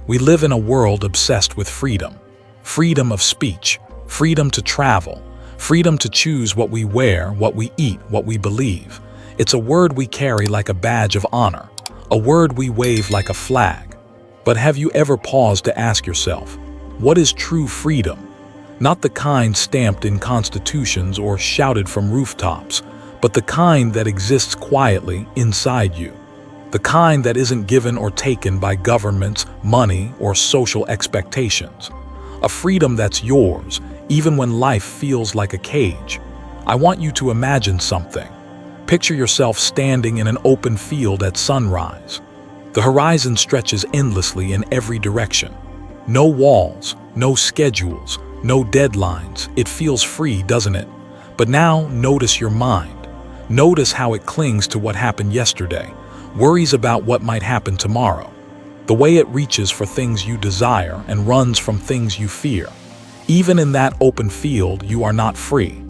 We live in a world obsessed with freedom. Freedom of speech, freedom to travel, freedom to choose what we wear, what we eat, what we believe. It's a word we carry like a badge of honor, a word we wave like a flag. But have you ever paused to ask yourself, what is true freedom? Not the kind stamped in constitutions or shouted from rooftops, but the kind that exists quietly inside you. The kind that isn't given or taken by governments, money, or social expectations. A freedom that's yours, even when life feels like a cage. I want you to imagine something. Picture yourself standing in an open field at sunrise. The horizon stretches endlessly in every direction. No walls, no schedules, no deadlines. It feels free, doesn't it? But now notice your mind. Notice how it clings to what happened yesterday, worries about what might happen tomorrow. The way it reaches for things you desire and runs from things you fear. Even in that open field, you are not free.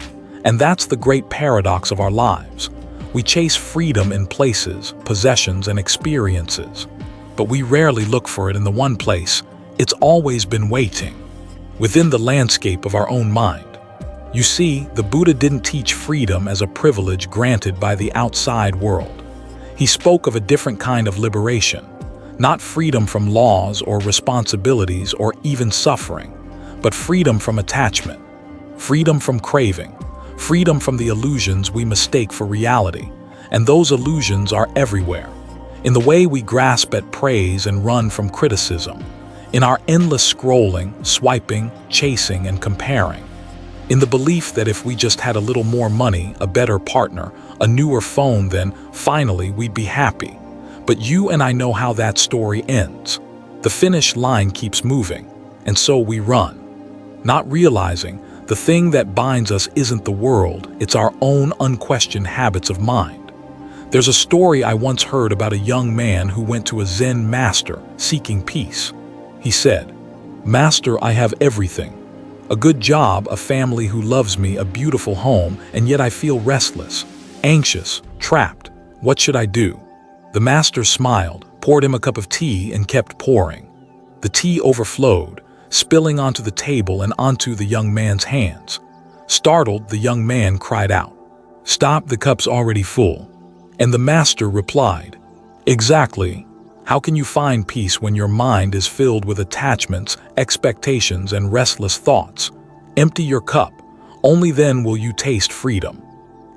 And that's the great paradox of our lives. We chase freedom in places, possessions, and experiences. But we rarely look for it in the one place it's always been waiting, within the landscape of our own mind. You see, the Buddha didn't teach freedom as a privilege granted by the outside world. He spoke of a different kind of liberation, not freedom from laws or responsibilities or even suffering, but freedom from attachment, freedom from craving, freedom from the illusions we mistake for reality. And those illusions are everywhere, in the way we grasp at praise and run from criticism, in our endless scrolling, swiping, chasing, and comparing, in the belief that if we just had a little more money, a better partner, a newer phone, then finally we'd be happy. But you and I know how that story ends. The finish line keeps moving, and so we run, not realizing the thing that binds us isn't the world, it's our own unquestioned habits of mind. There's a story I once heard about a young man who went to a Zen master seeking peace. He said, "Master, I have everything. A good job, a family who loves me, a beautiful home, and yet I feel restless, anxious, trapped. What should I do?" The master smiled, poured him a cup of tea, and kept pouring. The tea overflowed, spilling onto the table and onto the young man's hands. Startled, the young man cried out, "Stop, the cup's already full." And the master replied, "Exactly. How can you find peace when your mind is filled with attachments, expectations, and restless thoughts? Empty your cup. Only then will you taste freedom."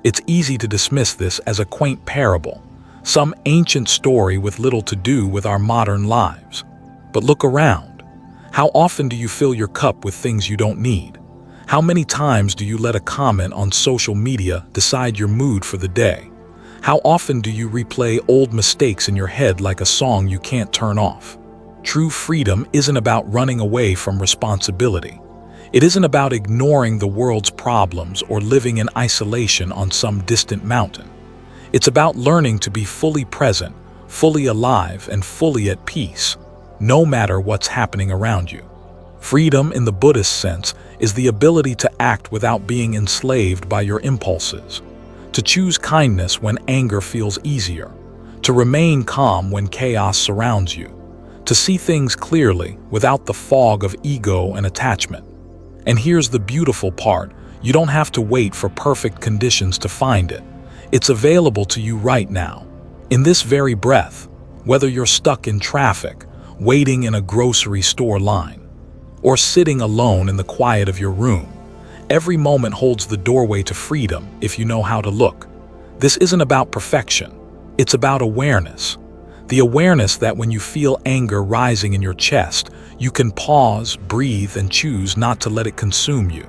It's easy to dismiss this as a quaint parable, some ancient story with little to do with our modern lives. But look around. How often do you fill your cup with things you don't need? How many times do you let a comment on social media decide your mood for the day? How often do you replay old mistakes in your head like a song you can't turn off? True freedom isn't about running away from responsibility. It isn't about ignoring the world's problems or living in isolation on some distant mountain. It's about learning to be fully present, fully alive, and fully at peace, no matter what's happening around you. Freedom, in the Buddhist sense, is the ability to act without being enslaved by your impulses. To choose kindness when anger feels easier, to remain calm when chaos surrounds you, to see things clearly without the fog of ego and attachment. And here's the beautiful part, you don't have to wait for perfect conditions to find it. It's available to you right now, in this very breath, whether you're stuck in traffic, waiting in a grocery store line, or sitting alone in the quiet of your room. Every moment holds the doorway to freedom if you know how to look. This isn't about perfection. It's about awareness. The awareness that when you feel anger rising in your chest, you can pause, breathe, and choose not to let it consume you.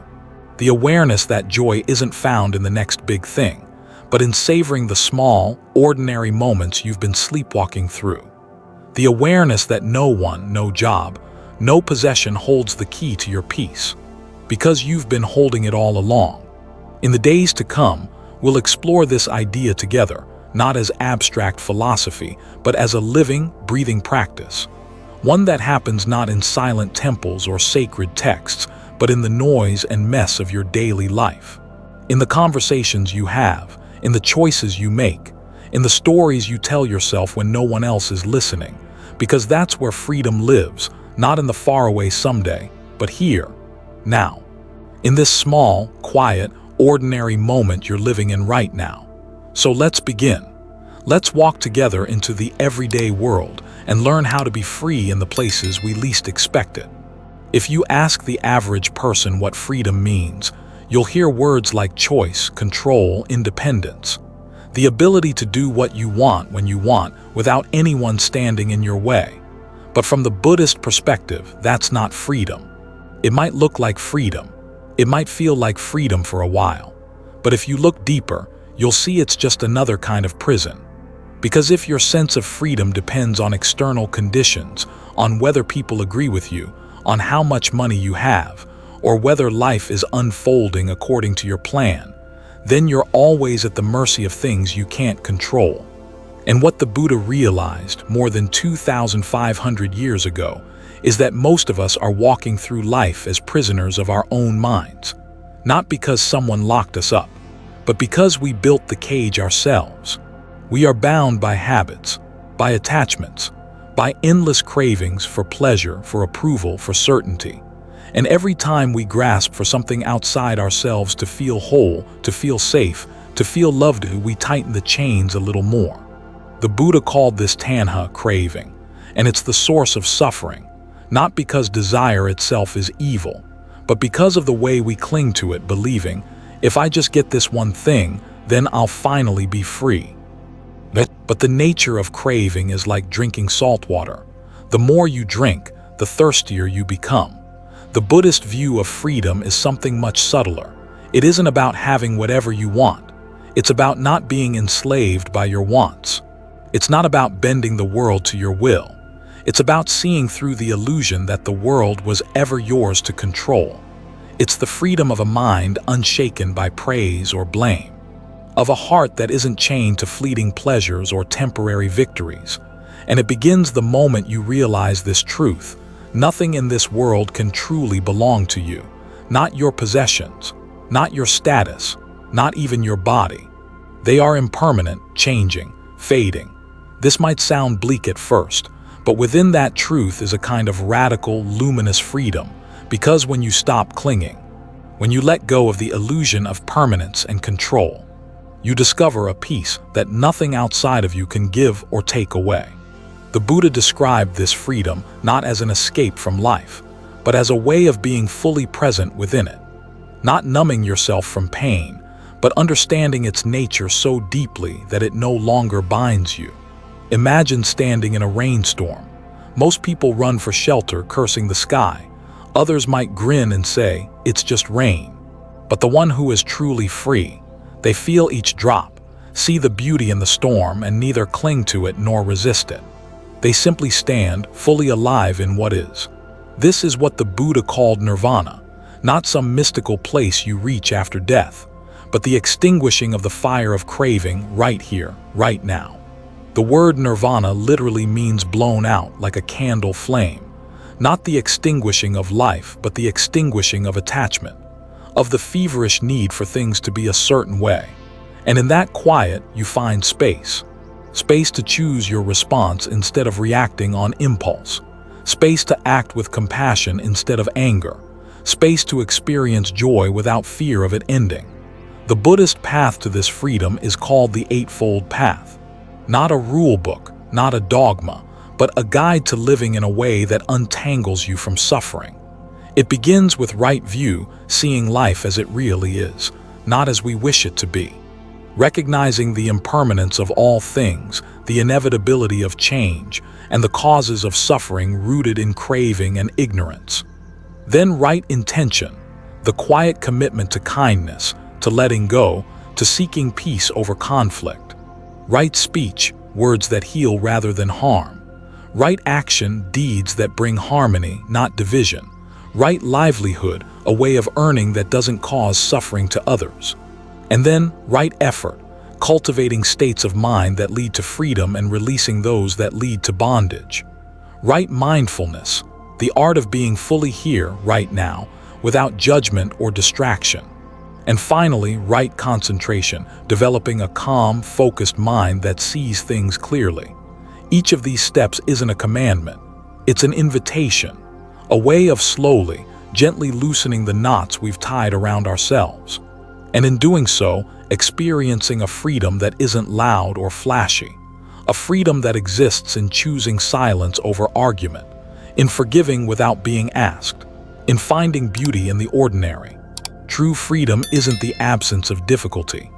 The awareness that joy isn't found in the next big thing, but in savoring the small, ordinary moments you've been sleepwalking through. The awareness that no one, no job, no possession holds the key to your peace, because you've been holding it all along. In the days to come, we'll explore this idea together, not as abstract philosophy, but as a living, breathing practice. One that happens not in silent temples or sacred texts, but in the noise and mess of your daily life. In the conversations you have, in the choices you make, in the stories you tell yourself when no one else is listening, because that's where freedom lives, not in the faraway someday, but here, now. In this small, quiet, ordinary moment you're living in right now. So let's begin. Let's walk together into the everyday world and learn how to be free in the places we least expect it. If you ask the average person what freedom means, you'll hear words like choice, control, independence. The ability to do what you want when you want without anyone standing in your way. But from the Buddhist perspective, that's not freedom. It might look like freedom. It might feel like freedom for a while. But if you look deeper, you'll see it's just another kind of prison. Because if your sense of freedom depends on external conditions, on whether people agree with you, on how much money you have, or whether life is unfolding according to your plan, then you're always at the mercy of things you can't control. And what the Buddha realized more than 2,500 years ago is that most of us are walking through life as prisoners of our own minds. Not because someone locked us up, but because we built the cage ourselves. We are bound by habits, by attachments, by endless cravings for pleasure, for approval, for certainty. And every time we grasp for something outside ourselves to feel whole, to feel safe, to feel loved, we tighten the chains a little more. The Buddha called this tanha, craving, and it's the source of suffering, not because desire itself is evil, but because of the way we cling to it, believing, if I just get this one thing, then I'll finally be free. But the nature of craving is like drinking salt water. The more you drink, the thirstier you become. The Buddhist view of freedom is something much subtler. It isn't about having whatever you want. It's about not being enslaved by your wants. It's not about bending the world to your will. It's about seeing through the illusion that the world was ever yours to control. It's the freedom of a mind unshaken by praise or blame, of a heart that isn't chained to fleeting pleasures or temporary victories. And it begins the moment you realize this truth. Nothing in this world can truly belong to you. Not your possessions, not your status, not even your body. They are impermanent, changing, fading. This might sound bleak at first, but within that truth is a kind of radical, luminous freedom, because when you stop clinging, when you let go of the illusion of permanence and control, you discover a peace that nothing outside of you can give or take away. The Buddha described this freedom not as an escape from life, but as a way of being fully present within it, not numbing yourself from pain, but understanding its nature so deeply that it no longer binds you. Imagine standing in a rainstorm. Most people run for shelter, cursing the sky. Others might grin and say, "It's just rain." But the one who is truly free, they feel each drop, see the beauty in the storm, and neither cling to it nor resist it. They simply stand, fully alive in what is. This is what the Buddha called nirvana, not some mystical place you reach after death, but the extinguishing of the fire of craving right here, right now. The word nirvana literally means blown out like a candle flame, not the extinguishing of life, but the extinguishing of attachment, of the feverish need for things to be a certain way. And in that quiet, you find space. Space to choose your response instead of reacting on impulse. Space to act with compassion instead of anger. Space to experience joy without fear of it ending. The Buddhist path to this freedom is called the Eightfold Path. Not a rule book, not a dogma, but a guide to living in a way that untangles you from suffering. It begins with right view, seeing life as it really is, not as we wish it to be. Recognizing the impermanence of all things, the inevitability of change, and the causes of suffering rooted in craving and ignorance. Then right intention, the quiet commitment to kindness, to letting go, to seeking peace over conflict. Right speech, words that heal rather than harm. Right action, deeds that bring harmony, not division. Right livelihood, a way of earning that doesn't cause suffering to others. And then right effort, cultivating states of mind that lead to freedom and releasing those that lead to bondage. Right mindfulness, the art of being fully here, right now, without judgment or distraction. And finally, right concentration, developing a calm, focused mind that sees things clearly. Each of these steps isn't a commandment. It's an invitation. a way of slowly, gently loosening the knots we've tied around ourselves, and in doing so, experiencing a freedom that isn't loud or flashy, a freedom that exists in choosing silence over argument, in forgiving without being asked, in finding beauty in the ordinary. True freedom isn't the absence of difficulty.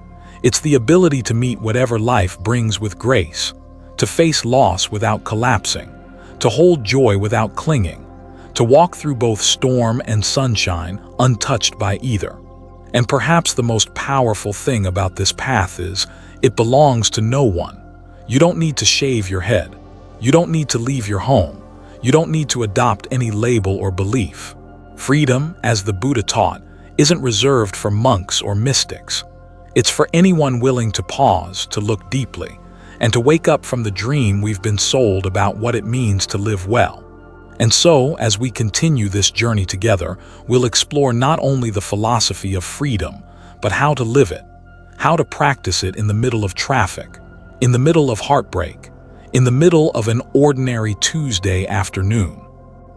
It's the ability to meet whatever life brings with grace, to face loss without collapsing, to hold joy without clinging, to walk through both storm and sunshine untouched by either. And perhaps the most powerful thing about this path is, it belongs to no one. You don't need to shave your head. You don't need to leave your home. You don't need to adopt any label or belief. Freedom, as the Buddha taught, isn't reserved for monks or mystics. It's for anyone willing to pause, to look deeply, and to wake up from the dream we've been sold about what it means to live well. And so, as we continue this journey together, we'll explore not only the philosophy of freedom, but how to live it, how to practice it in the middle of traffic, in the middle of heartbreak, in the middle of an ordinary Tuesday afternoon.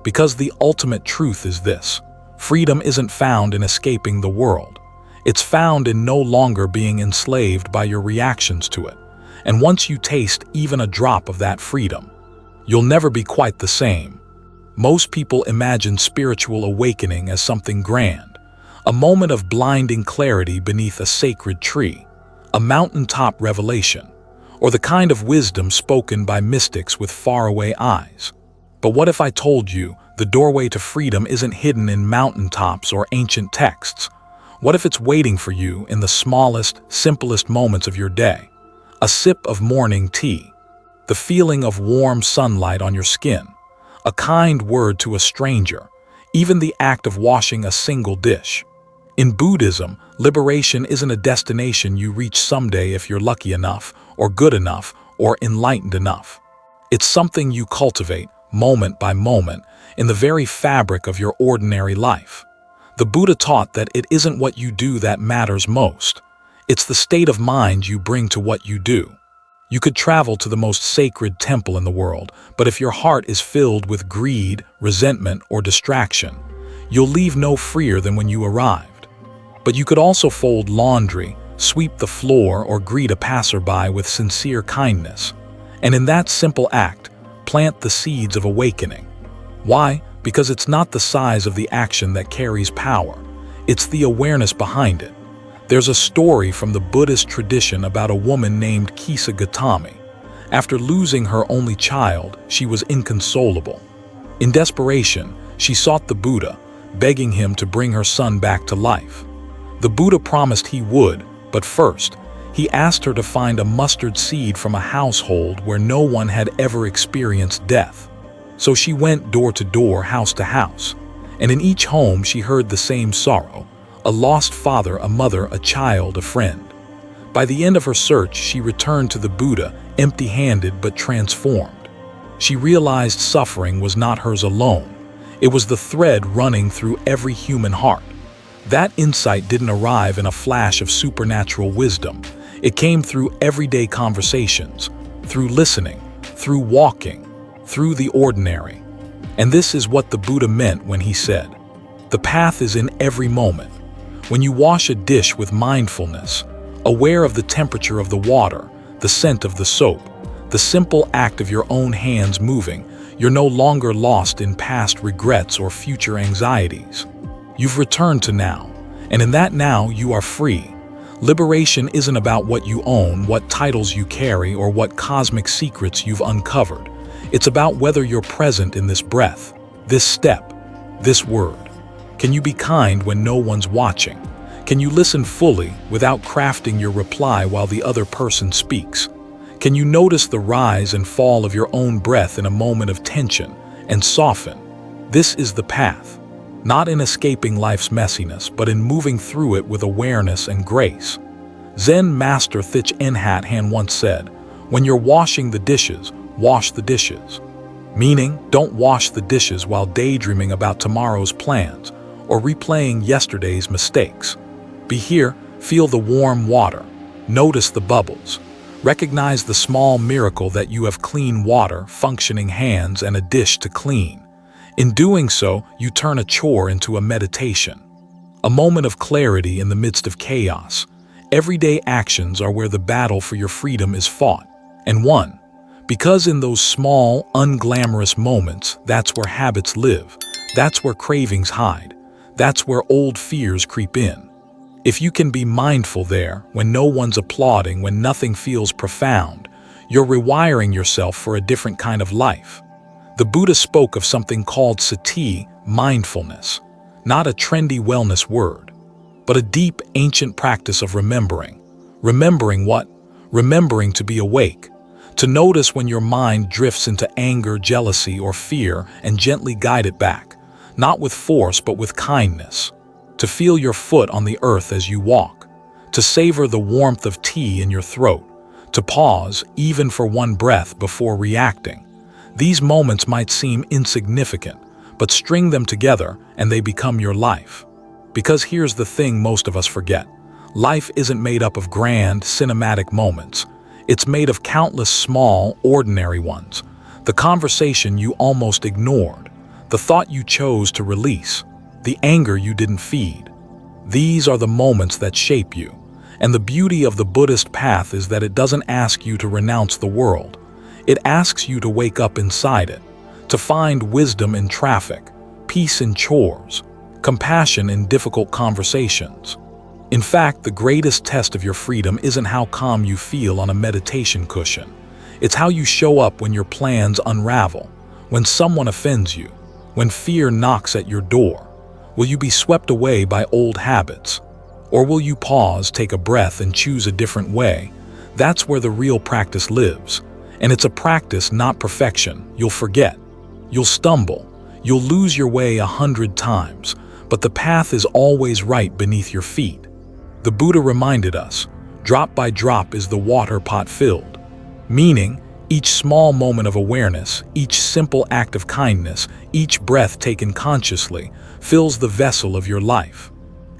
Because the ultimate truth is this: freedom isn't found in escaping the world. It's found in no longer being enslaved by your reactions to it. And once you taste even a drop of that freedom, you'll never be quite the same. Most people imagine spiritual awakening as something grand, a moment of blinding clarity beneath a sacred tree, a mountaintop revelation, or the kind of wisdom spoken by mystics with faraway eyes. But what if I told you the doorway to freedom isn't hidden in mountaintops or ancient texts? What if it's waiting for you in the smallest, simplest moments of your day? A sip of morning tea, the feeling of warm sunlight on your skin, a kind word to a stranger, even the act of washing a single dish. In Buddhism, liberation isn't a destination you reach someday if you're lucky enough, or good enough, or enlightened enough. It's something you cultivate, moment by moment, in the very fabric of your ordinary life. The Buddha taught that it isn't what you do that matters most. It's the state of mind you bring to what you do. You could travel to the most sacred temple in the world, but if your heart is filled with greed, resentment, or distraction, you'll leave no freer than when you arrived. But you could also fold laundry, sweep the floor, or greet a passerby with sincere kindness. And in that simple act, plant the seeds of awakening. Why? Because it's not the size of the action that carries power. It's the awareness behind it. There's a story from the Buddhist tradition about a woman named Kisa Gautami. After losing her only child, she was inconsolable. In desperation, she sought the Buddha, begging him to bring her son back to life. The Buddha promised he would, but first, he asked her to find a mustard seed from a household where no one had ever experienced death. So she went door to door, house to house, and in each home she heard the same sorrow: a lost father, a mother, a child, a friend. By the end of her search, she returned to the Buddha, empty-handed but transformed. She realized suffering was not hers alone. It was the thread running through every human heart. That insight didn't arrive in a flash of supernatural wisdom. It came through everyday conversations, through listening, through walking, through the ordinary. And this is what the Buddha meant when he said, "The path is in every moment." When you wash a dish with mindfulness, aware of the temperature of the water, the scent of the soap, the simple act of your own hands moving, you're no longer lost in past regrets or future anxieties. You've returned to now, and in that now you are free. Liberation isn't about what you own, what titles you carry, or what cosmic secrets you've uncovered. It's about whether you're present in this breath, this step, this word. Can you be kind when no one's watching? Can you listen fully without crafting your reply while the other person speaks? Can you notice the rise and fall of your own breath in a moment of tension and soften? This is the path, not in escaping life's messiness, but in moving through it with awareness and grace. Zen master Thich Nhat Hanh once said, "When you're washing the dishes, wash the dishes." Meaning, don't wash the dishes while daydreaming about tomorrow's plans or replaying yesterday's mistakes. Be here, feel the warm water, notice the bubbles, recognize the small miracle that you have clean water, functioning hands, and a dish to clean. In doing so, you turn a chore into a meditation, a moment of clarity in the midst of chaos. Everyday actions are where the battle for your freedom is fought and won. Because in those small, unglamorous moments, that's where habits live. That's where cravings hide. That's where old fears creep in. If you can be mindful there, when no one's applauding, when nothing feels profound, you're rewiring yourself for a different kind of life. The Buddha spoke of something called sati, mindfulness, not a trendy wellness word, but a deep, ancient practice of remembering. Remembering what? Remembering to be awake, to notice when your mind drifts into anger, jealousy, or fear and gently guide it back, not with force but with kindness, to feel your foot on the earth as you walk, to savor the warmth of tea in your throat, to pause even for one breath before reacting. These moments might seem insignificant, but string them together and they become your life. Because here's the thing most of us forget. Life isn't made up of grand, cinematic moments. It's made of countless small, ordinary ones. The conversation you almost ignored, the thought you chose to release, the anger you didn't feed. These are the moments that shape you. And the beauty of the Buddhist path is that it doesn't ask you to renounce the world. It asks you to wake up inside it, to find wisdom in traffic, peace in chores, compassion in difficult conversations. In fact, the greatest test of your freedom isn't how calm you feel on a meditation cushion. It's how you show up when your plans unravel, when someone offends you, when fear knocks at your door. Will you be swept away by old habits? Or will you pause, take a breath, and choose a different way? That's where the real practice lives. And it's a practice, not perfection. You'll forget. You'll stumble. You'll lose your way 100 times. But the path is always right beneath your feet. The Buddha reminded us, drop by drop is the water pot filled. Meaning, each small moment of awareness, each simple act of kindness, each breath taken consciously, fills the vessel of your life.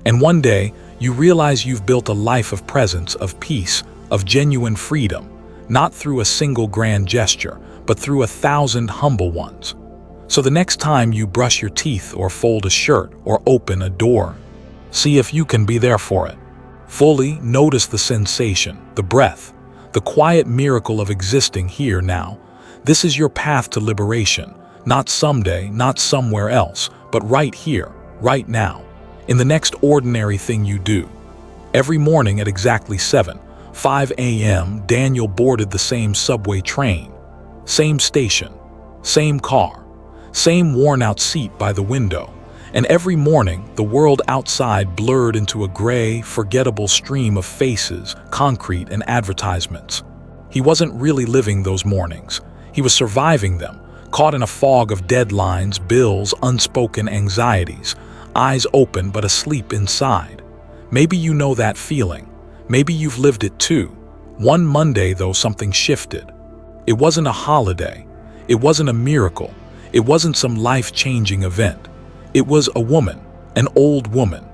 And one day, you realize you've built a life of presence, of peace, of genuine freedom, not through a single grand gesture, but through 1,000 humble ones. So the next time you brush your teeth or fold a shirt or open a door, see if you can be there for it. Fully notice the sensation, the breath, the quiet miracle of existing here now. This is your path to liberation, not someday, not somewhere else, but right here, right now, in the next ordinary thing you do. Every morning at exactly 5 a.m., Daniel boarded the same subway train, same station, same car, same worn-out seat by the window. And every morning, the world outside blurred into a gray, forgettable stream of faces, concrete, and advertisements. He wasn't really living those mornings. He was surviving them, caught in a fog of deadlines, bills, unspoken anxieties, eyes open but asleep inside. Maybe you know that feeling. Maybe you've lived it too. One Monday, though, something shifted. It wasn't a holiday. It wasn't a miracle. It wasn't some life-changing event. It was a woman, an old woman.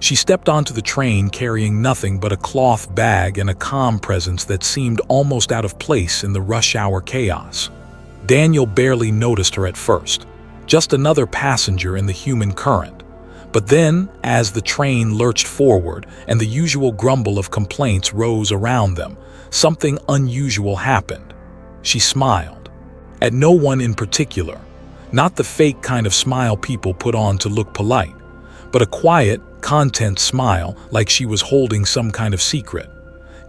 She stepped onto the train carrying nothing but a cloth bag and a calm presence that seemed almost out of place in the rush-hour chaos. Daniel barely noticed her at first, just another passenger in the human current. But then, as the train lurched forward and the usual grumble of complaints rose around them, something unusual happened. She smiled. At no one in particular. Not the fake kind of smile people put on to look polite, but a quiet, content smile like she was holding some kind of secret.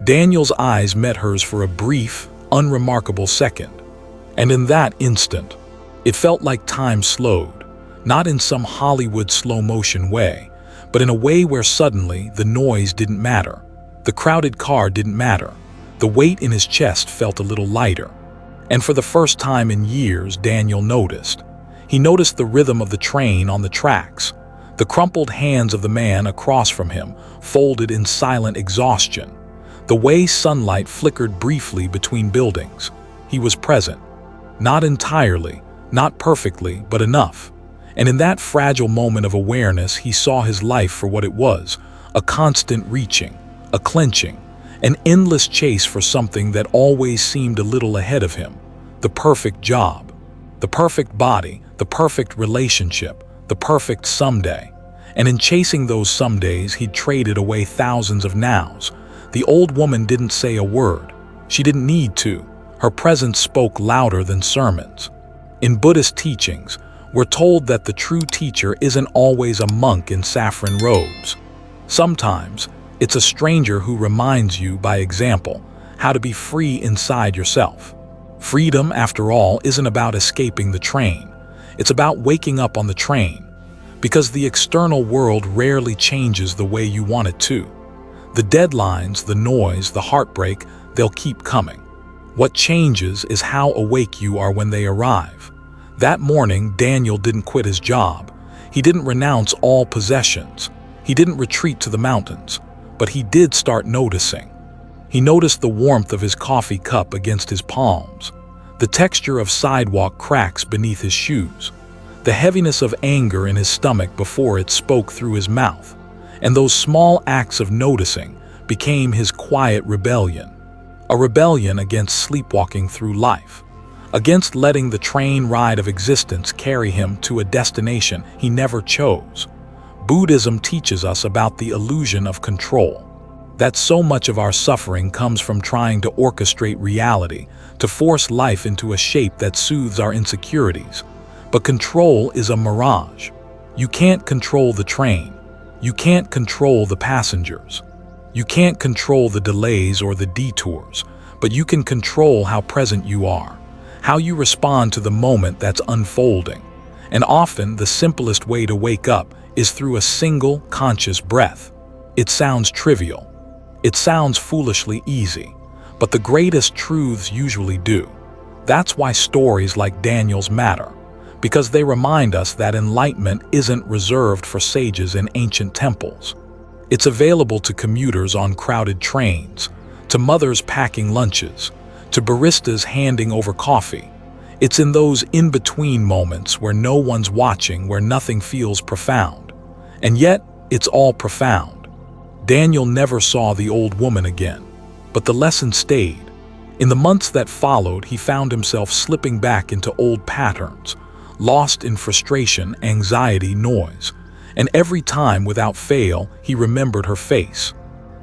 Daniel's eyes met hers for a brief, unremarkable second. And in that instant, it felt like time slowed, not in some Hollywood slow-motion way, but in a way where suddenly the noise didn't matter. The crowded car didn't matter. The weight in his chest felt a little lighter. And for the first time in years, Daniel noticed. He noticed the rhythm of the train on the tracks, the crumpled hands of the man across from him, folded in silent exhaustion, the way sunlight flickered briefly between buildings. He was present. Not entirely, not perfectly, but enough. And in that fragile moment of awareness, he saw his life for what it was, a constant reaching, a clenching, an endless chase for something that always seemed a little ahead of him, the perfect job, the perfect body, the perfect relationship, the perfect someday. And in chasing those somedays, he'd traded away thousands of nows. The old woman didn't say a word. She didn't need to. Her presence spoke louder than sermons. In Buddhist teachings, we're told that the true teacher isn't always a monk in saffron robes. Sometimes, it's a stranger who reminds you, by example, how to be free inside yourself. Freedom, after all, isn't about escaping the train. It's about waking up on the train, because the external world rarely changes the way you want it to. The deadlines, the noise, the heartbreak, they'll keep coming. What changes is how awake you are when they arrive. That morning, Daniel didn't quit his job. He didn't renounce all possessions. He didn't retreat to the mountains, but he did start noticing. He noticed the warmth of his coffee cup against his palms, the texture of sidewalk cracks beneath his shoes, the heaviness of anger in his stomach before it spoke through his mouth. And those small acts of noticing became his quiet rebellion. A rebellion against sleepwalking through life, against letting the train ride of existence carry him to a destination he never chose. Buddhism teaches us about the illusion of control, that so much of our suffering comes from trying to orchestrate reality, to force life into a shape that soothes our insecurities. But control is a mirage. You can't control the train. You can't control the passengers. You can't control the delays or the detours, but you can control how present you are, how you respond to the moment that's unfolding. And often, the simplest way to wake up is through a single, conscious breath. It sounds trivial. It sounds foolishly easy, but the greatest truths usually do. That's why stories like Daniel's matter, because they remind us that enlightenment isn't reserved for sages in ancient temples. It's available to commuters on crowded trains, to mothers packing lunches, to baristas handing over coffee. It's in those in-between moments where no one's watching, where nothing feels profound. And yet, it's all profound. Daniel never saw the old woman again, but the lesson stayed. In the months that followed, he found himself slipping back into old patterns, lost in frustration, anxiety, noise. And every time, without fail, he remembered her face.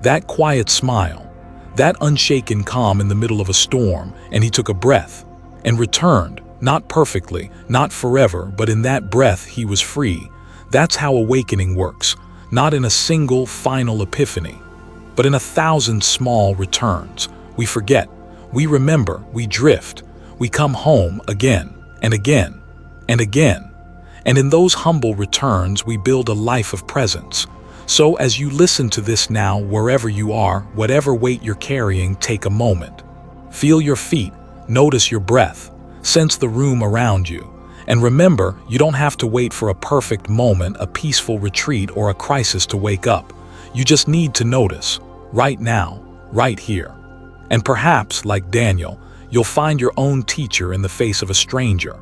That quiet smile, that unshaken calm in the middle of a storm, and he took a breath and returned, not perfectly, not forever, but in that breath he was free. That's how awakening works, not in a single final epiphany, but in 1,000 small returns. We forget, we remember, we drift, we come home again and again and again. And in those humble returns, we build a life of presence. So as you listen to this now, wherever you are, whatever weight you're carrying, take a moment. Feel your feet, notice your breath, sense the room around you. And remember, you don't have to wait for a perfect moment, a peaceful retreat, or a crisis to wake up. You just need to notice, right now, right here. And perhaps, like Daniel, you'll find your own teacher in the face of a stranger,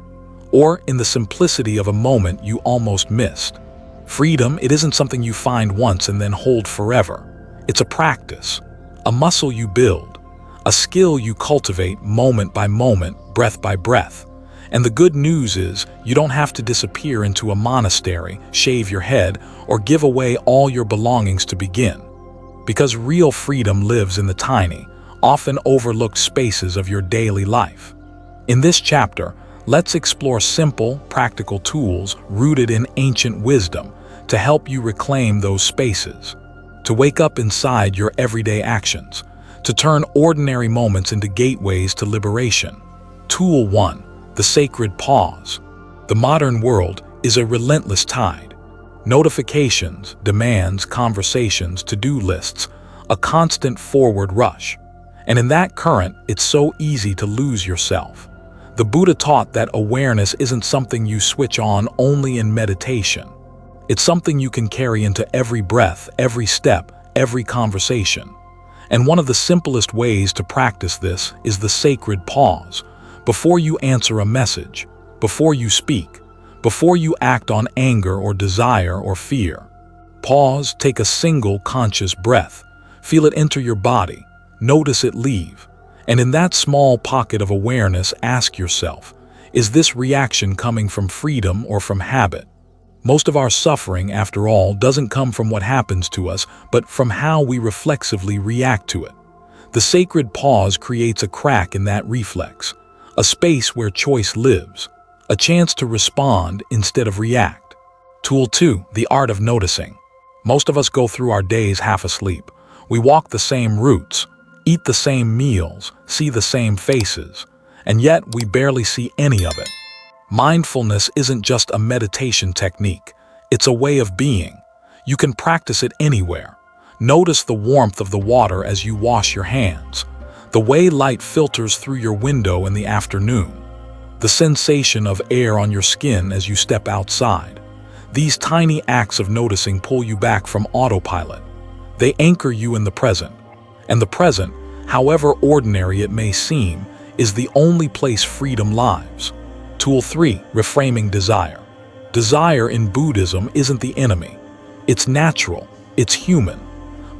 or in the simplicity of a moment you almost missed. Freedom, it isn't something you find once and then hold forever. It's a practice, a muscle you build, a skill you cultivate moment by moment, breath by breath. And the good news is, you don't have to disappear into a monastery, shave your head, or give away all your belongings to begin. Because real freedom lives in the tiny, often overlooked spaces of your daily life. In this chapter, let's explore simple, practical tools rooted in ancient wisdom to help you reclaim those spaces, to wake up inside your everyday actions, to turn ordinary moments into gateways to liberation. Tool 1. The sacred pause. The modern world is a relentless tide. Notifications, demands, conversations, to-do lists, a constant forward rush. And in that current, it's so easy to lose yourself. The Buddha taught that awareness isn't something you switch on only in meditation. It's something you can carry into every breath, every step, every conversation. And one of the simplest ways to practice this is the sacred pause. Before you answer a message, before you speak, before you act on anger or desire or fear. Pause, take a single conscious breath. Feel it enter your body. Notice it leave. And in that small pocket of awareness, ask yourself, Is this reaction coming from freedom or from habit? Most of our suffering, after all, doesn't come from what happens to us, but from how we reflexively react to it. The sacred pause creates a crack in that reflex, a space where choice lives, a chance to respond instead of react. Tool 2, the art of noticing. Most of us go through our days half asleep. We walk the same routes, eat the same meals, see the same faces, and yet we barely see any of it. Mindfulness isn't just a meditation technique, it's a way of being. You can practice it anywhere. Notice the warmth of the water as you wash your hands, the way light filters through your window in the afternoon, the sensation of air on your skin as you step outside. These tiny acts of noticing pull you back from autopilot. They anchor you in the present. And the present, however ordinary it may seem, is the only place freedom lives. Tool 3, reframing desire. Desire in Buddhism isn't the enemy. It's natural, it's human.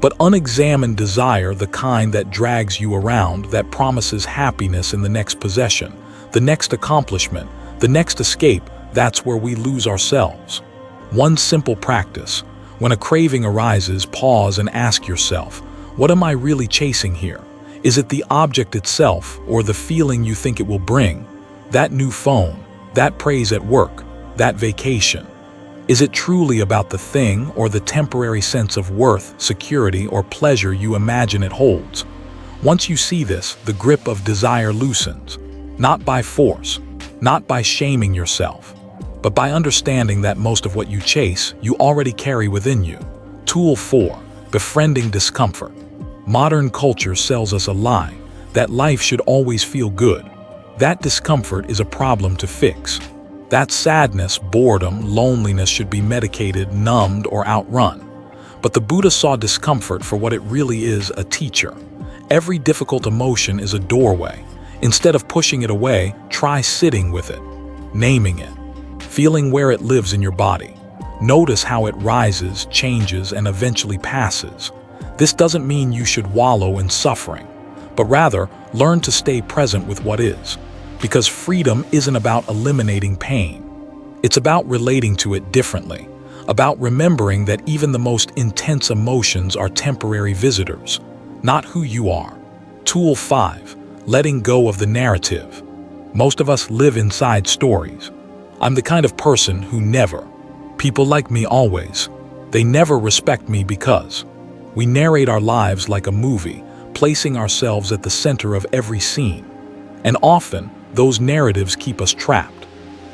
But unexamined desire, the kind that drags you around, that promises happiness in the next possession, the next accomplishment, the next escape, that's where we lose ourselves. One simple practice. When a craving arises, pause and ask yourself, what am I really chasing here? Is it the object itself or the feeling you think it will bring? That new phone, that praise at work, that vacation. Is it truly about the thing or the temporary sense of worth, security, or pleasure you imagine it holds? Once you see this, the grip of desire loosens, not by force, not by shaming yourself, but by understanding that most of what you chase, you already carry within you. Tool 4, befriending discomfort. Modern culture sells us a lie, that life should always feel good. That discomfort is a problem to fix. That sadness, boredom, loneliness should be medicated, numbed, or outrun. But the Buddha saw discomfort for what it really is, a teacher. Every difficult emotion is a doorway. Instead of pushing it away, try sitting with it, naming it, feeling where it lives in your body. Notice how it rises, changes, and eventually passes. This doesn't mean you should wallow in suffering, but rather learn to stay present with what is. Because freedom isn't about eliminating pain. It's about relating to it differently, about remembering that even the most intense emotions are temporary visitors, not who you are. Tool 5, letting go of the narrative. Most of us live inside stories. I'm the kind of person who never. People like me always. They never respect me because. We narrate our lives like a movie, placing ourselves at the center of every scene. And often, those narratives keep us trapped.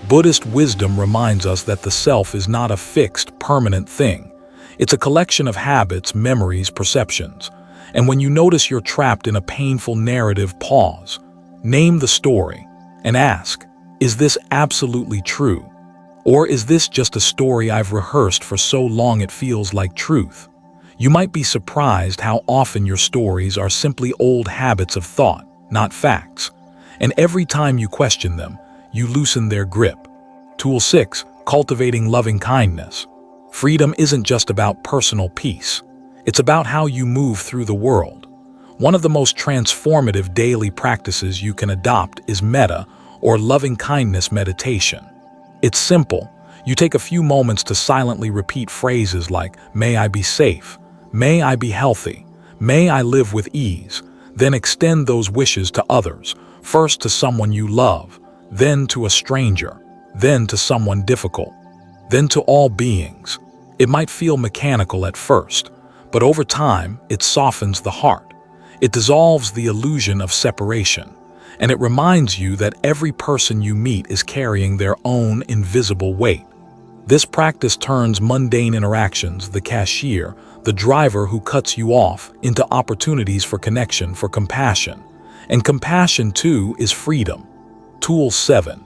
Buddhist wisdom reminds us that the self is not a fixed, permanent thing. It's a collection of habits, memories, perceptions. And when you notice you're trapped in a painful narrative, pause, name the story, and ask, is this absolutely true? Or is this just a story I've rehearsed for so long it feels like truth? You might be surprised how often your stories are simply old habits of thought, not facts. And every time you question them, you loosen their grip. Tool 6, cultivating loving kindness. Freedom isn't just about personal peace. It's about how you move through the world. One of the most transformative daily practices you can adopt is metta, or loving kindness meditation. It's simple. You take a few moments to silently repeat phrases like, may I be safe, may I be healthy, may I live with ease. Then extend those wishes to others, first to someone you love, then to a stranger, then to someone difficult, then to all beings. It might feel mechanical at first, but over time, it softens the heart. It dissolves the illusion of separation, and it reminds you that every person you meet is carrying their own invisible weight. This practice turns mundane interactions, the cashier, the driver who cuts you off, into opportunities for connection, for compassion. And compassion, too, is freedom. Tool 7,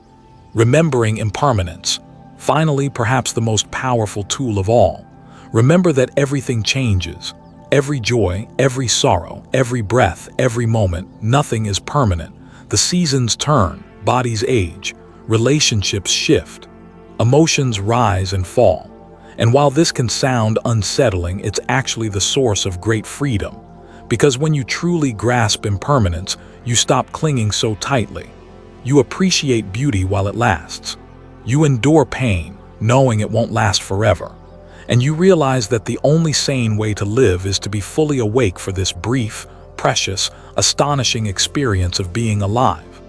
remembering impermanence. Finally, perhaps the most powerful tool of all. Remember that everything changes. Every joy, every sorrow, every breath, every moment, nothing is permanent. The seasons turn, bodies age, relationships shift, emotions rise and fall. And while this can sound unsettling, it's actually the source of great freedom. Because when you truly grasp impermanence, you stop clinging so tightly. You appreciate beauty while it lasts. You endure pain, knowing it won't last forever. And you realize that the only sane way to live is to be fully awake for this brief, precious, astonishing experience of being alive.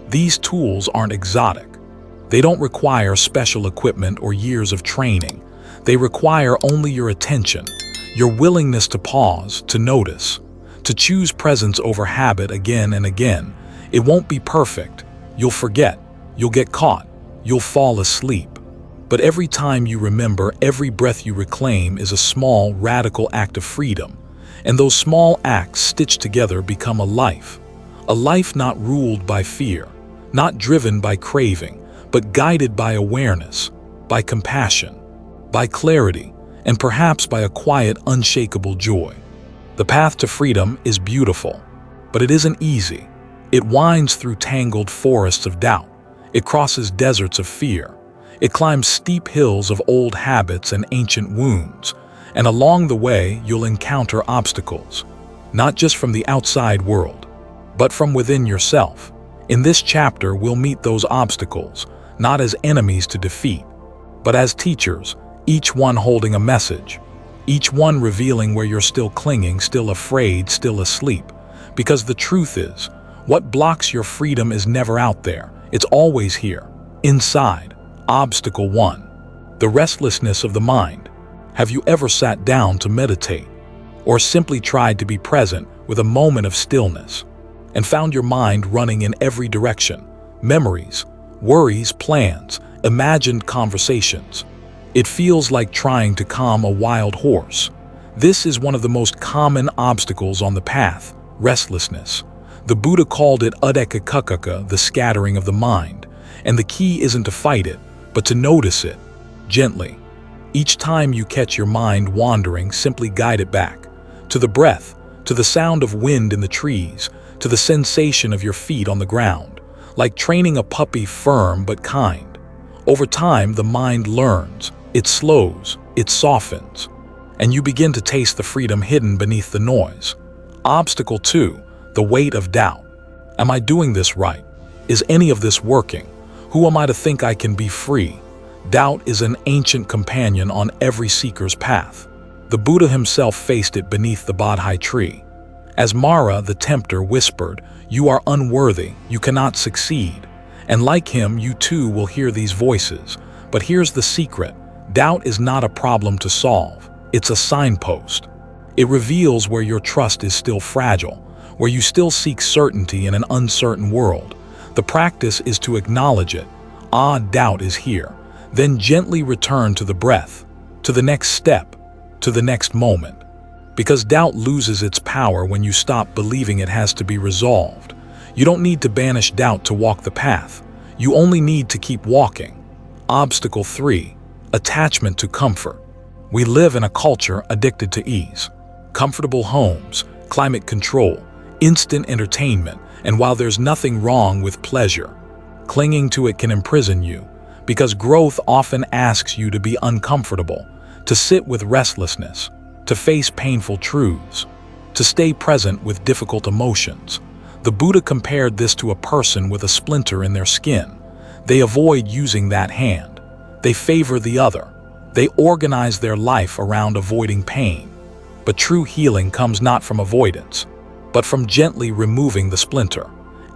These tools aren't exotic. They don't require special equipment or years of training. They require only your attention, your willingness to pause, to notice, to choose presence over habit again and again. It won't be perfect. You'll forget. You'll get caught. You'll fall asleep. But every time you remember, every breath you reclaim is a small, radical act of freedom. And those small acts stitched together become a life not ruled by fear, not driven by craving, but guided by awareness, by compassion, by clarity, and perhaps by a quiet, unshakable joy. The path to freedom is beautiful, but it isn't easy. It winds through tangled forests of doubt. It crosses deserts of fear. It climbs steep hills of old habits and ancient wounds. And along the way, you'll encounter obstacles, not just from the outside world, but from within yourself. In this chapter, we'll meet those obstacles, not as enemies to defeat, but as teachers, each one holding a message, each one revealing where you're still clinging, still afraid, still asleep. Because the truth is, what blocks your freedom is never out there. It's always here, inside. Obstacle 1. The restlessness of the mind. Have you ever sat down to meditate, or simply tried to be present with a moment of stillness, and found your mind running in every direction? Memories, worries, plans, imagined conversations. It feels like trying to calm a wild horse. This is one of the most common obstacles on the path, restlessness. The Buddha called it udekakukaka, the scattering of the mind, and the key isn't to fight it, but to notice it, gently. Each time you catch your mind wandering, simply guide it back, to the breath, to the sound of wind in the trees, to the sensation of your feet on the ground, like training a puppy, firm but kind. Over time, the mind learns, it slows, it softens, and you begin to taste the freedom hidden beneath the noise. Obstacle 2. The weight of doubt. Am I doing this right? Is any of this working? Who am I to think I can be free? Doubt is an ancient companion on every seeker's path. The Buddha himself faced it beneath the Bodhi tree. As Mara, the tempter, whispered, "You are unworthy, you cannot succeed." And like him, you too will hear these voices. But here's the secret. Doubt is not a problem to solve. It's a signpost. It reveals where your trust is still fragile, where you still seek certainty in an uncertain world. The practice is to acknowledge it. Doubt is here. Then gently return to the breath, to the next step, to the next moment. Because doubt loses its power when you stop believing it has to be resolved. You don't need to banish doubt to walk the path. You only need to keep walking. Obstacle 3. Attachment to comfort. We live in a culture addicted to ease. Comfortable homes, climate control, instant entertainment, and while there's nothing wrong with pleasure, clinging to it can imprison you, because growth often asks you to be uncomfortable, to sit with restlessness, to face painful truths, to stay present with difficult emotions. The Buddha compared this to a person with a splinter in their skin. They avoid using that hand. They favor the other. They organize their life around avoiding pain. But true healing comes not from avoidance, but from gently removing the splinter.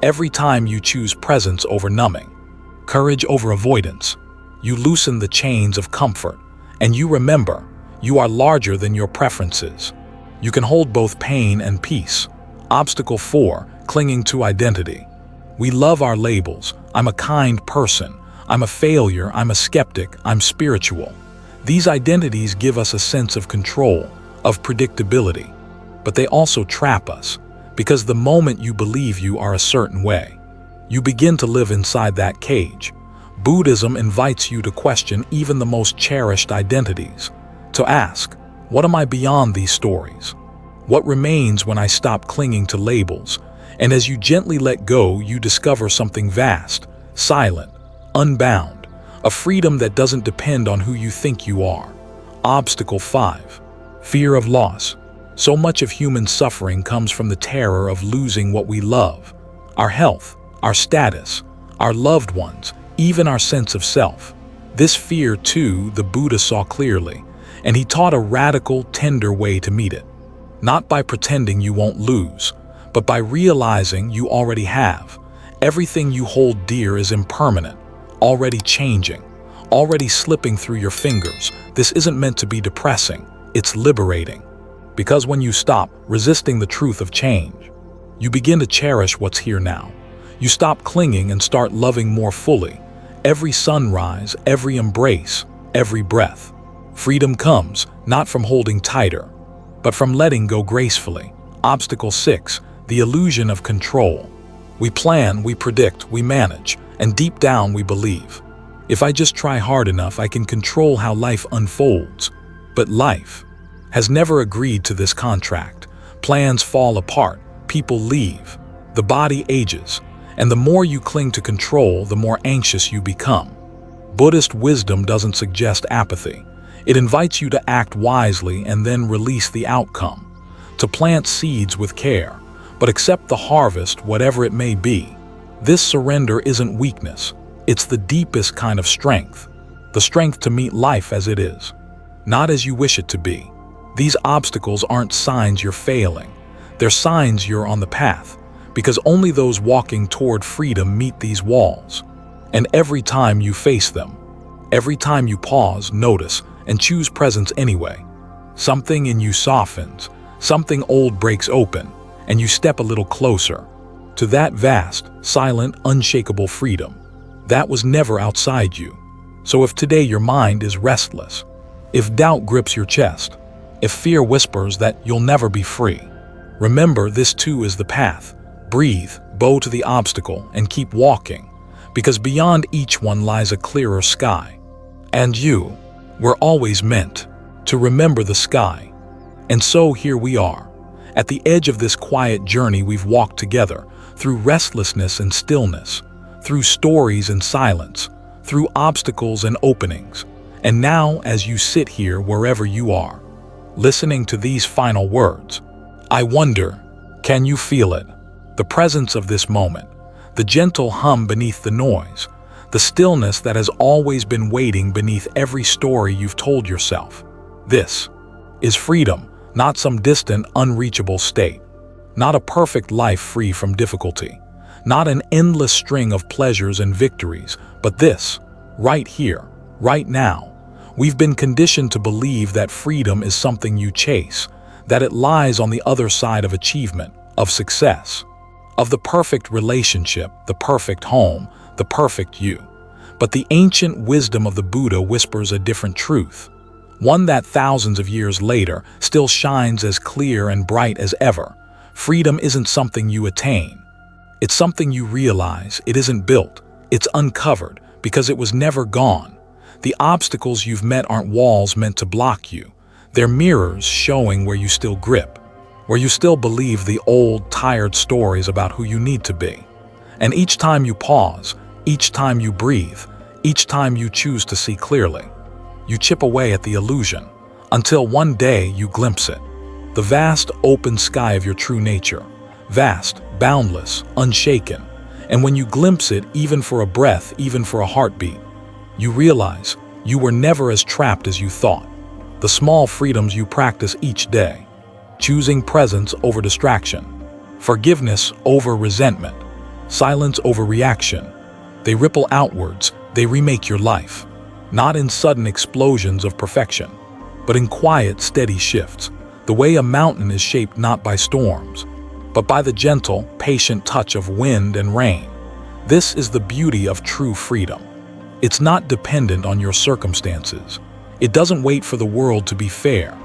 Every time you choose presence over numbing, courage over avoidance, you loosen the chains of comfort, and you remember, you are larger than your preferences. You can hold both pain and peace. Obstacle 4. Clinging to identity. We love our labels. I'm a kind person. I'm a failure. I'm a skeptic. I'm spiritual. These identities give us a sense of control, of predictability, but they also trap us, because the moment you believe you are a certain way, you begin to live inside that cage. Buddhism invites you to question even the most cherished identities, to ask, what am I beyond these stories? What remains when I stop clinging to labels? And as you gently let go, you discover something vast, silent, unbound, a freedom that doesn't depend on who you think you are. Obstacle 5. Fear of loss. So much of human suffering comes from the terror of losing what we love, our health, our status, our loved ones, even our sense of self. This fear, too, the Buddha saw clearly, and he taught a radical, tender way to meet it. Not by pretending you won't lose, but by realizing you already have. Everything you hold dear is impermanent, already changing, already slipping through your fingers. This isn't meant to be depressing, it's liberating. Because when you stop resisting the truth of change, you begin to cherish what's here now. You stop clinging and start loving more fully. Every sunrise, every embrace, every breath. Freedom comes not from holding tighter, but from letting go gracefully. Obstacle 6, the illusion of control. We plan, we predict, we manage, and deep down we believe. If I just try hard enough, I can control how life unfolds. But life has never agreed to this contract. Plans fall apart, people leave, the body ages, and the more you cling to control, the more anxious you become. Buddhist wisdom doesn't suggest apathy. It invites you to act wisely and then release the outcome, to plant seeds with care, but accept the harvest, whatever it may be. This surrender isn't weakness. It's the deepest kind of strength, the strength to meet life as it is, not as you wish it to be. These obstacles aren't signs you're failing. They're signs you're on the path, because only those walking toward freedom meet these walls. And every time you face them, every time you pause, notice, and choose presence anyway, something in you softens, something old breaks open, and you step a little closer to that vast, silent, unshakable freedom that was never outside you. So if today your mind is restless, if doubt grips your chest, if fear whispers that you'll never be free, remember this too is the path. Breathe, bow to the obstacle, and keep walking, because beyond each one lies a clearer sky. And you were always meant to remember the sky. And so here we are, at the edge of this quiet journey we've walked together, through restlessness and stillness, through stories and silence, through obstacles and openings. And now, as you sit here wherever you are, listening to these final words, I wonder, can you feel it? The presence of this moment, the gentle hum beneath the noise, the stillness that has always been waiting beneath every story you've told yourself. This is freedom, not some distant, unreachable state, not a perfect life free from difficulty, not an endless string of pleasures and victories, but this, right here, right now. We've been conditioned to believe that freedom is something you chase, that it lies on the other side of achievement, of success, of the perfect relationship, the perfect home, the perfect you. But the ancient wisdom of the Buddha whispers a different truth, one that thousands of years later still shines as clear and bright as ever. Freedom isn't something you attain. It's something you realize. It isn't built. It's uncovered because it was never gone. The obstacles you've met aren't walls meant to block you. They're mirrors showing where you still grip, where you still believe the old, tired stories about who you need to be. And each time you pause, each time you breathe, each time you choose to see clearly, you chip away at the illusion, until one day you glimpse it. The vast, open sky of your true nature, vast, boundless, unshaken. And when you glimpse it, even for a breath, even for a heartbeat, you realize you were never as trapped as you thought. The small freedoms you practice each day, choosing presence over distraction, forgiveness over resentment, silence over reaction, they ripple outwards, they remake your life, not in sudden explosions of perfection, but in quiet, steady shifts, the way a mountain is shaped not by storms, but by the gentle, patient touch of wind and rain. This is the beauty of true freedom. It's not dependent on your circumstances. It doesn't wait for the world to be fair.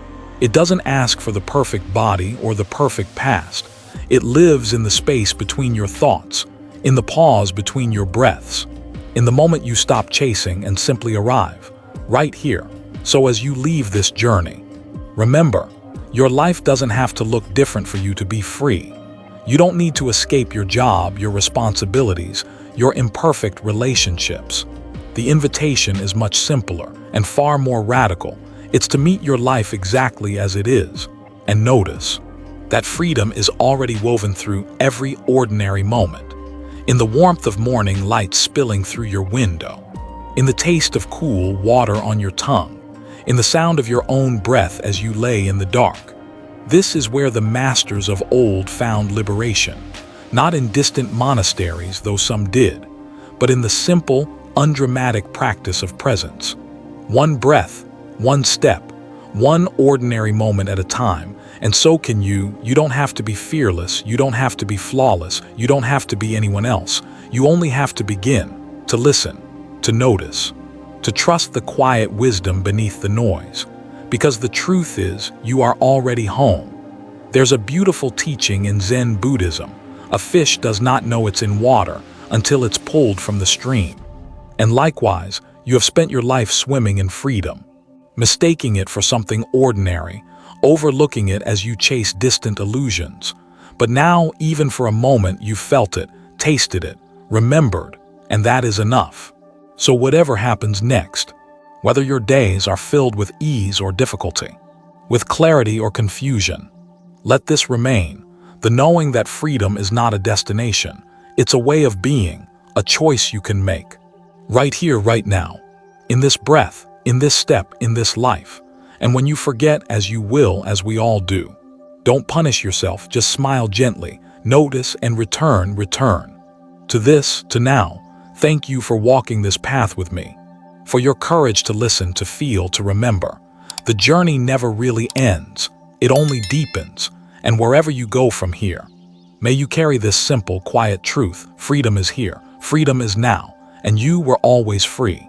It doesn't ask for the perfect body or the perfect past. It lives in the space between your thoughts, in the pause between your breaths, in the moment you stop chasing and simply arrive, right here. So as you leave this journey, remember, your life doesn't have to look different for you to be free. You don't need to escape your job, your responsibilities, your imperfect relationships. The invitation is much simpler and far more radical. It's to meet your life exactly as it is, and notice that freedom is already woven through every ordinary moment. In the warmth of morning light spilling through your window, in the taste of cool water on your tongue, in the sound of your own breath as you lay in the dark. This is where the masters of old found liberation, not in distant monasteries, though some did, but in the simple, undramatic practice of presence. One breath, one step, one ordinary moment at a time. And so can you. You don't have to be fearless, you don't have to be flawless, you don't have to be anyone else. You only have to begin, to listen, to notice, to trust the quiet wisdom beneath the noise. Because the truth is, you are already home. There's a beautiful teaching in Zen Buddhism. A fish does not know it's in water until it's pulled from the stream. And likewise, you have spent your life swimming in freedom, mistaking it for something ordinary, overlooking it as you chase distant illusions. But now, even for a moment, you felt it, tasted it, remembered, and that is enough. So whatever happens next, whether your days are filled with ease or difficulty, with clarity or confusion, let this remain, the knowing that freedom is not a destination, it's a way of being, a choice you can make. Right here, right now, in this breath, in this step, in this life. And when you forget, as you will, as we all do, don't punish yourself, just smile gently, notice and return. To this, to now, thank you for walking this path with me, for your courage to listen, to feel, to remember. The journey never really ends, it only deepens, and wherever you go from here, may you carry this simple, quiet truth: freedom is here, freedom is now, and you were always free.